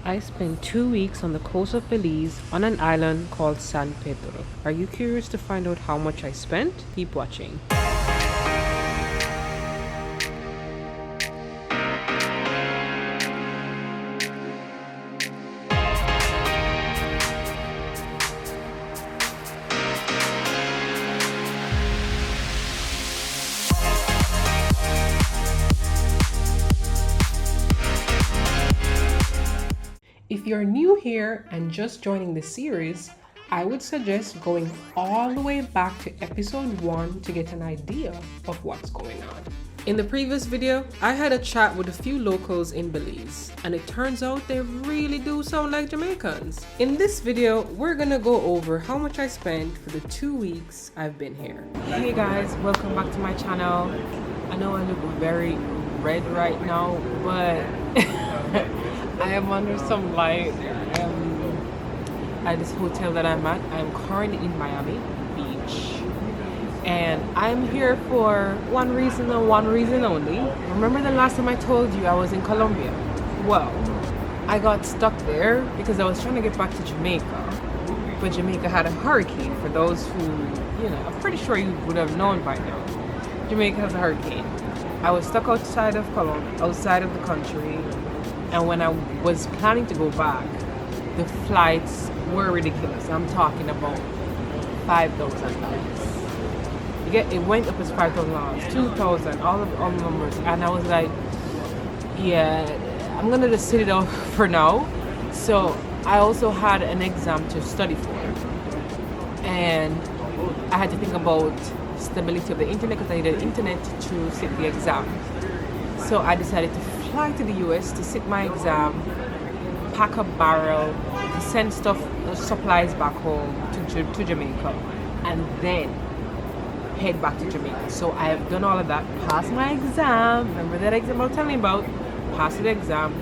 I spent 2 weeks on the coast of Belize on an island called San Pedro. Are you curious to find out how much I spent? Keep watching. If you're new here and just joining the series, I would suggest going all the way back to episode 1 to get an idea of what's going on. In the previous video, I had a chat with a few locals in Belize, and it turns out they really do sound like Jamaicans. In this video, we're gonna go over how much I spent for the 2 weeks I've been here. Hey guys, welcome back to my channel. I know I look very red right now, but I am under some light at this hotel that I'm at. I'm currently in Miami Beach, and I'm here for one reason and one reason only. Remember the last time I told you I was in Colombia? Well, I got stuck there because I was trying to get back to Jamaica, but Jamaica had a hurricane. For those who, I'm pretty sure you would have known by now. Jamaica has a hurricane. I was stuck outside of the country. And when I was planning to go back, the flights were ridiculous. I'm talking about $5,000. It went up as $5,000, $2,000, all the numbers. And I was like, yeah, I'm gonna just sit it out for now. So I also had an exam to study for. And I had to think about stability of the internet because I needed internet to sit the exam. So I decided to fly to the US to sit my exam, pack a barrel, send supplies back home to Jamaica, and then head back to Jamaica. So I have done all of that, passed my exam. Remember that exam I was telling you about? Passed the exam,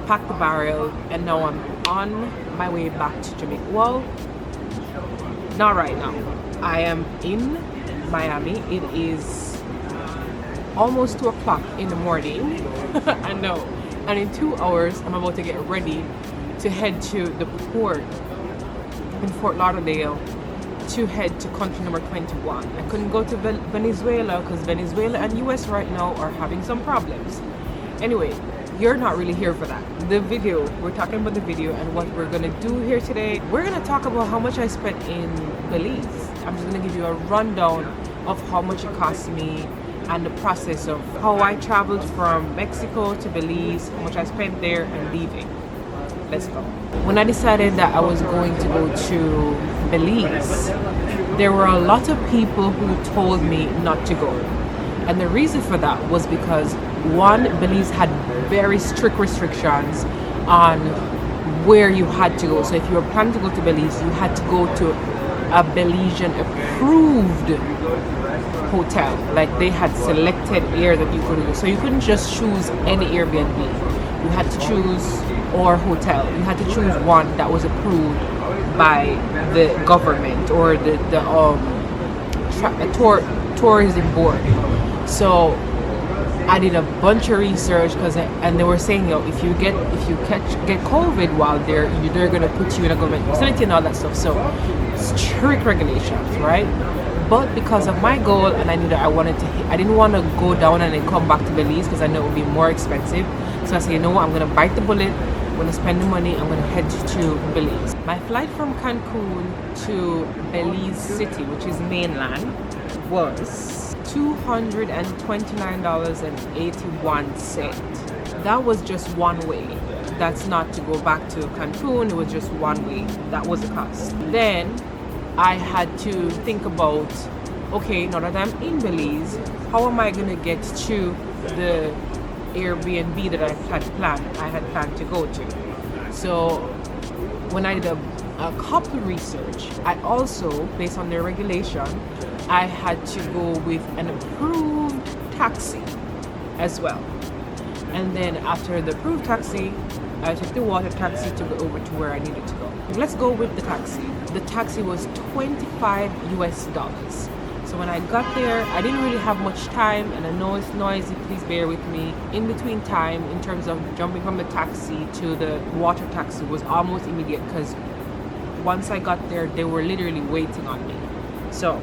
packed the barrel, and now I'm on my way back to Jamaica. Well, not right now. I am in Miami. It is almost 2 o'clock in the morning. I know. And in 2 hours, I'm about to get ready to head to the port in Fort Lauderdale to head to country number 21. I couldn't go to Venezuela because Venezuela and US right now are having some problems. Anyway, you're not really here for that. We're talking about the video, and what we're gonna do here today, we're gonna talk about how much I spent in Belize. I'm just gonna give you a rundown of how much it cost me and the process of how I traveled from Mexico to Belize, how much I spent there and leaving. Let's go. When I decided that I was going to go to Belize, there were a lot of people who told me not to go. And the reason for that was because, one, Belize had very strict restrictions on where you had to go. So if you were planning to go to Belize, you had to go to a Belizean approved hotel. Like, they had selected area that you could go. So you couldn't just choose any Airbnb. You had to choose, or hotel. You had to choose one that was approved by the government or the tourism board. So I did a bunch of research and they were saying, if you get COVID while there, they're gonna put you in a government facility and all that stuff. So strict regulations, right? But because of my goal, and I didn't want to go down and then come back to Belize because I know it would be more expensive. So I said, you know what, I'm gonna bite the bullet. I'm gonna spend the money. I'm gonna head to Belize. My flight from Cancun to Belize City, which is mainland, was $229.81. That was just one way. That's not to go back to Cancun. It was just one way. That was the cost. Then I had to think about, okay, now that I'm in Belize, how am I gonna get to the Airbnb that I had planned to go to? So when I did a couple research, I also, based on their regulation, I had to go with an approved taxi as well. And then after the approved taxi, I took the water taxi to go over to where I needed to go. Let's go with the taxi. The taxi was $25 US. So when I got there, I didn't really have much time, and I know it's noisy, please bear with me. In between time, in terms of jumping from the taxi to the water taxi, was almost immediate, because once I got there, they were literally waiting on me. So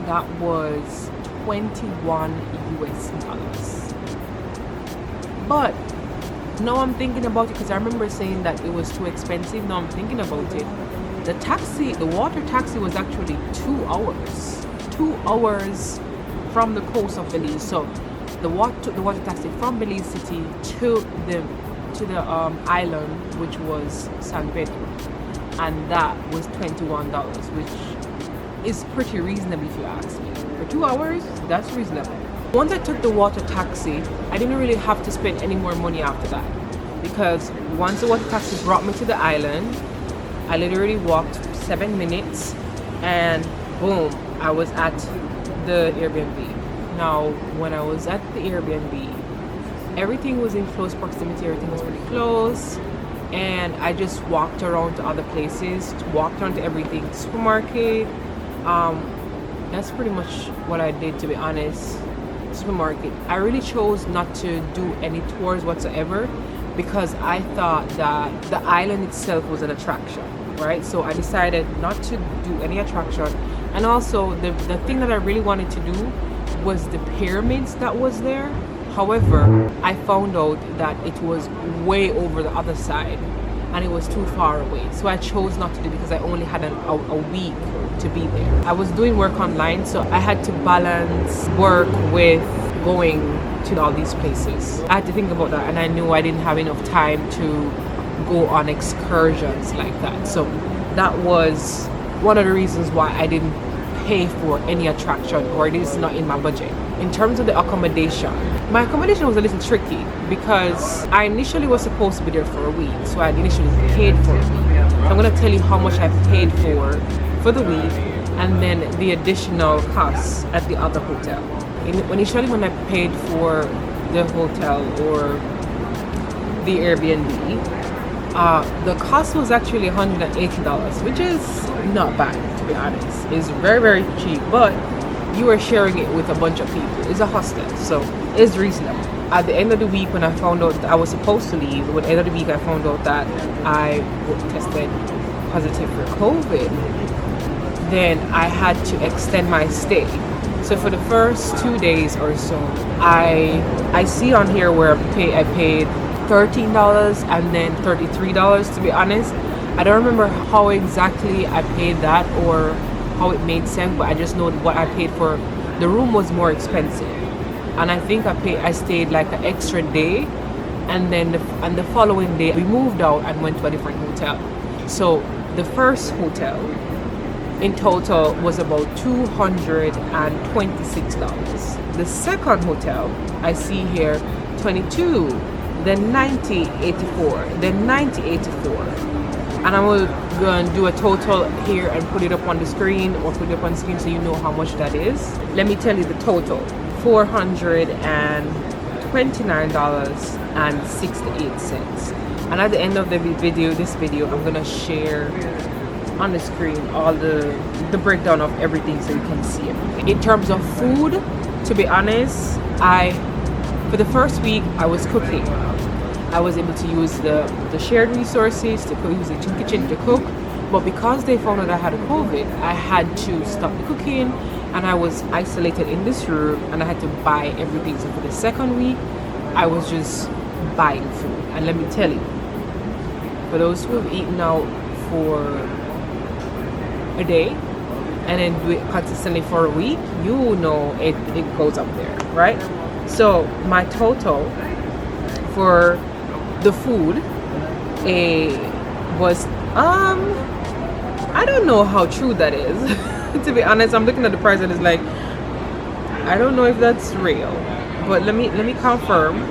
that was $21 US. But now I'm thinking about it, because I remember saying that it was too expensive. Now I'm thinking about it. The water taxi was actually 2 hours. 2 hours from the coast of Belize. So the water taxi from Belize City to the island, which was San Pedro, and that was $21, which is pretty reasonable if you ask me. For 2 hours, that's reasonable. Once I took the water taxi, I didn't really have to spend any more money after that, because once the water taxi brought me to the island, I literally walked 7 minutes and boom, I was at the Airbnb. Now, when I was at the Airbnb, everything was in close proximity, everything was pretty close, and I just walked around to other places, walked around to everything, supermarket. That's pretty much what I did, to be honest. Supermarket. I really chose not to do any tours whatsoever, because I thought that the island itself was an attraction, right? So I decided not to do any attraction. And also the thing that I really wanted to do was the pyramids that was there. However, I found out that it was way over the other side and it was too far away. So I chose not to do it, because I only had a week to be there. I was doing work online, so I had to balance work with going to all these places. I had to think about that, and I knew I didn't have enough time to go on excursions like that. So that was one of the reasons why I didn't pay for any attraction, or it is not in my budget. In terms of the accommodation, my accommodation was a little tricky, because I initially was supposed to be there for a week, so I initially paid for a week. So I'm going to tell you how much I paid for the week, and then the additional costs at the other hotel. Initially, when I paid for the hotel or the Airbnb, the cost was actually $180, which is not bad, to be honest. It's very, very cheap, but you are sharing it with a bunch of people. It's a hostel, so it's reasonable. At the end of the week, when I found out that I was supposed to leave, at the end of the week I found out that I tested positive for COVID, then I had to extend my stay. So for the first 2 days or so, I see on here where I paid $13 and then $33, to be honest. I don't remember how exactly I paid that or how it made sense, but I just know what I paid for. The room was more expensive, and I think I stayed like an extra day, and then the following day we moved out and went to a different hotel. So the first hotel in total was about $226. The second hotel I see here, 22, then 90.84, then 90.84. And I will go and do a total here and put it up on the screen, or put it up on the screen so you know how much that is. Let me tell you the total. $429.68. And at the end of this video, I'm gonna share on the screen all the breakdown of everything so you can see it. In terms of food, to be honest, for the first week I was cooking. I was able to use the shared resources to use the kitchen to cook, but because they found out I had COVID, I had to stop the cooking, and I was isolated in this room, and I had to buy everything. So for the second week, I was just buying food. And let me tell you, for those who have eaten out for a day and then do it consistently for a week, you know it goes up there, right? So my total for the food was I don't know how true that is. To be honest, I'm looking at the price and it's like, I don't know if that's real, but let me confirm.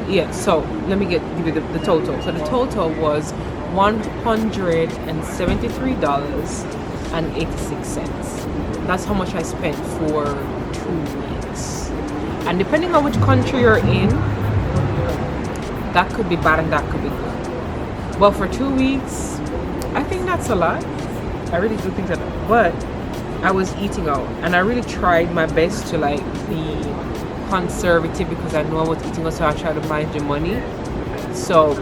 Yeah, so let me give you the total. So the total was $173.86. That's how much I spent for 2 weeks. And depending on which country you're in, that could be bad and that could be good. Well, for 2 weeks, I think that's a lot. I really do think that. But I was eating out, and I really tried my best to like be conservative because I know I was eating out, so I tried to manage the money. So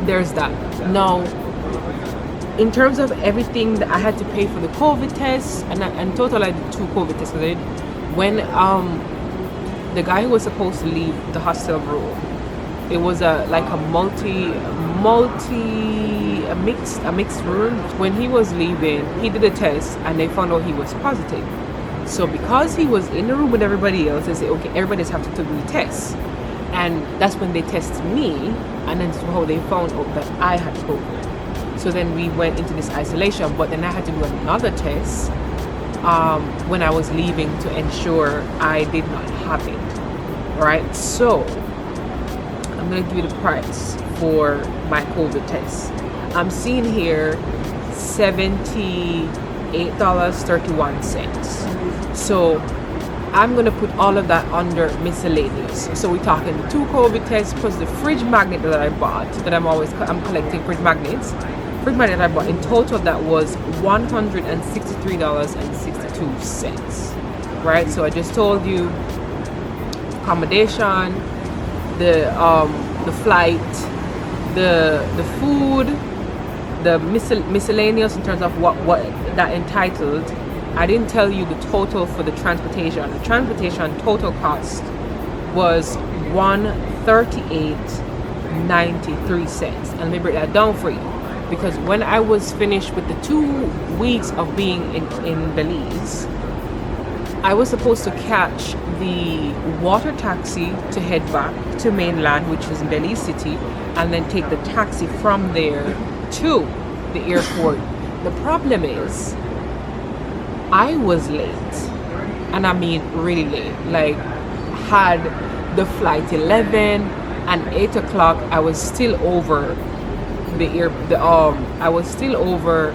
there's that. Now, in terms of everything that I had to pay for the COVID tests, and in total I did 2 COVID tests. When the guy who was supposed to leave the hostel room, it was a mixed room. When he was leaving, he did a test and they found out he was positive. So because he was in the room with everybody else, they say, okay, everybody's have to do the test. And that's when they tested me, and then how they found out that I had COVID. So then we went into this isolation, but then I had to do another test when I was leaving to ensure I did not have it. Right? So I'm gonna give you the price for my COVID test. I'm seeing here $78.31. So I'm gonna put all of that under miscellaneous. So we're talking the 2 COVID tests plus the fridge magnet that I bought. That I'm collecting fridge magnets. Fridge magnet that I bought. In total, that was $163.62. Right. So I just told you accommodation, the flight, the food, the miscellaneous in terms of what that entitled. I didn't tell you the total for the transportation. The transportation total cost was $138.93. And let me break that down for you, because when I was finished with the 2 weeks of being in Belize, I was supposed to catch the water taxi to head back to mainland, which is in Belize City, and then take the taxi from there to the airport. The problem is, I was late, and I mean really late. Like, had the flight 11 and 8 o'clock, I was still over I was still over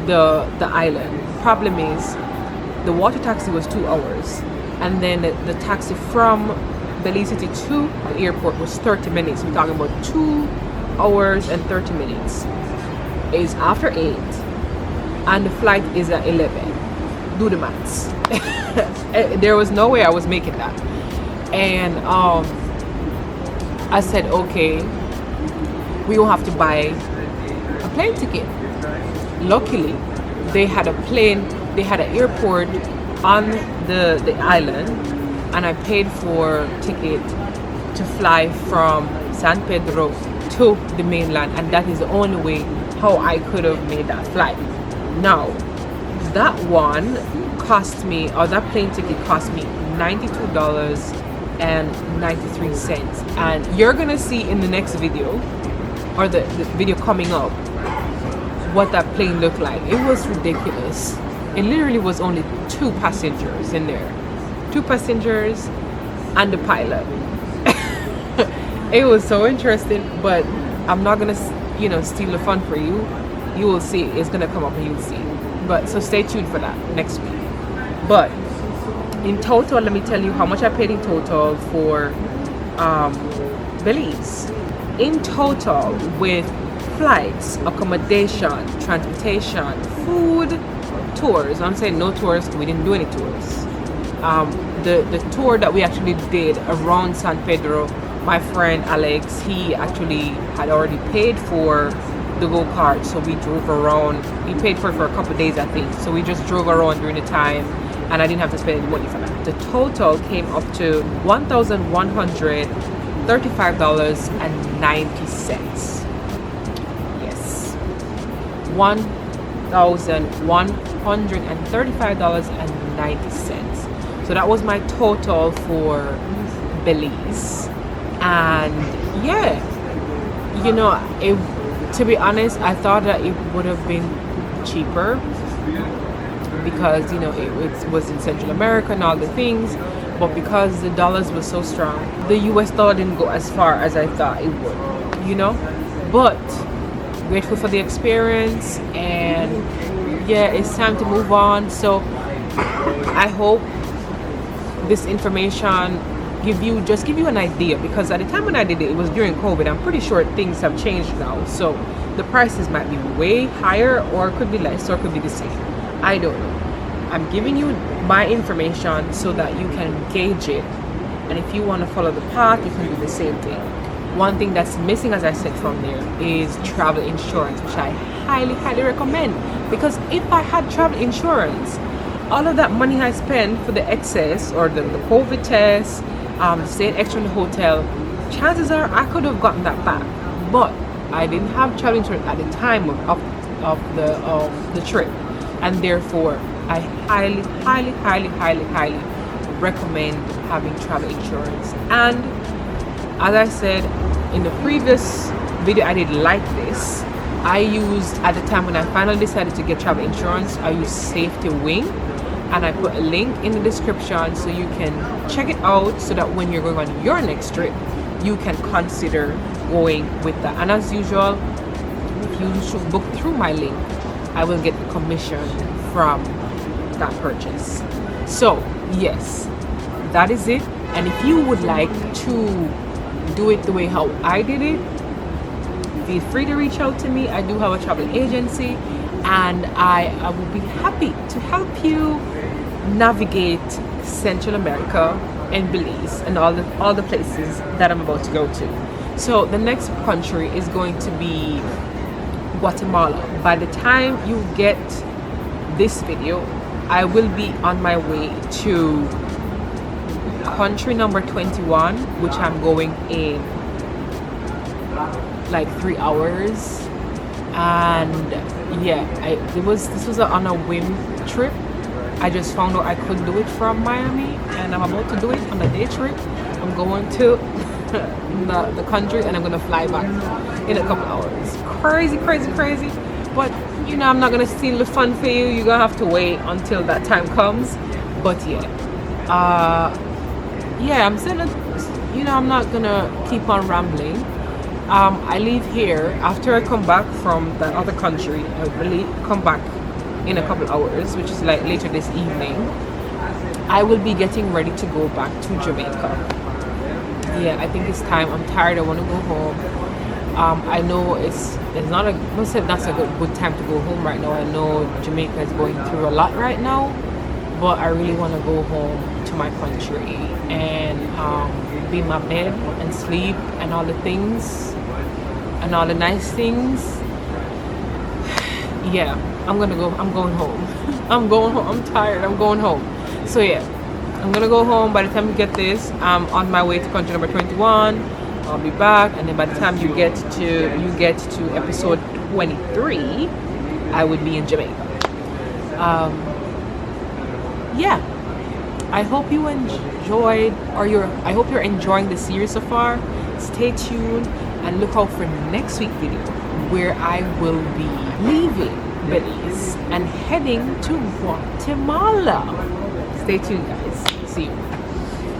the island. Problem is, the water taxi was 2 hours, and then the taxi from Belize City to the airport was 30 minutes. We're talking about 2 hours and 30 minutes. It's after 8, and the flight is at 11. Do the maths. There was no way I was making that. And I said, okay, we will have to buy a plane ticket. Luckily, they had an airport on the island, and I paid for a ticket to fly from San Pedro to the mainland, and that is the only way how I could have made that flight. Now, that plane ticket cost me $92.93, and you're gonna see in the next video, or the video coming up, what that plane looked like. It was ridiculous. It literally was only 2 passengers in there, 2 passengers and the pilot. It was so interesting, but I'm not gonna steal the fun for you. You will see. It's gonna come up and you'll see. But so stay tuned for that next week. But in total, let me tell you how much I paid in total for Belize. In total, with flights, accommodation, transportation, food, tours. I'm saying no tours because we didn't do any tours. The tour that we actually did around San Pedro, my friend Alex, he actually had already paid for the go-kart, so we drove around. He paid for it for a couple of days, I think. So we just drove around during the time, and I didn't have to spend any money for that. The total came up to $1,135.90. Yes, $1,135.90. So that was my total for Belize. And yeah, to be honest, I thought that it would have been cheaper because it was in Central America and all the things, but because the dollars was so strong, the US dollar didn't go as far as I thought it would, but grateful for the experience, and yeah, it's time to move on. So I hope this information give you an idea, because at the time when I did it, it was during COVID. I'm pretty sure things have changed now, so the prices might be way higher, or it could be less, or it could be the same. I don't know. I'm giving you my information so that you can gauge it, and if you want to follow the path, you can do the same thing. One thing that's missing, as I said, from there is travel insurance, which I highly recommend, because if I had travel insurance, all of that money I spent for the excess or the COVID test, staying extra in the hotel, chances are I could have gotten that back. But I didn't have travel insurance at the time of the trip, and therefore I highly recommend having travel insurance. And as I said in the previous video I did like this, I used, at the time when I finally decided to get travel insurance, I used Safety Wing, and I put a link in the description so you can check it out, so that when you're going on your next trip, you can consider going with that. And as usual, if you should book through my link, I will get the commission from that purchase. So yes, that is it. And if you would like to do it the way how I did it, feel free to reach out to me. I do have a travel agency, and I will be happy to help you navigate Central America and Belize and all the places that I'm about to go to. So the next country is going to be Guatemala. By the time you get this video, I will be on my way to country number 21, which I'm going in like 3 hours. And yeah, this was on a whim trip. I just found out I could do it from Miami, and I'm about to do it on a day trip. I'm going to the country, and I'm gonna fly back in a couple hours. Crazy. But you know, I'm not gonna steal the fun for you. You're gonna have to wait until that time comes. But yeah, I'm saying that, you know, I'm not gonna keep on rambling. I leave here after I come back from the other country. I really come back in a couple hours, which is like later this evening. I will be getting ready to go back to Jamaica. Yeah, I think it's time. I'm tired. I want to go home. I know it's not a, must say that's a good time to go home right now. I know Jamaica is going through a lot right now, but I really want to go home to my country and be in my bed and sleep and all the things and all the nice things. Yeah, I'm going home. I'm going home. I'm tired. I'm going home. So yeah, I'm gonna go home. By the time you get this, I'm on my way to country number 21. I'll be back, and then by the time you get to episode 23, I would be in Jamaica. Yeah, I hope you enjoyed, I hope you're enjoying the series so far. Stay tuned and look out for next week's video, where I will be leaving Belize and heading to Guatemala. Stay tuned, guys. See you.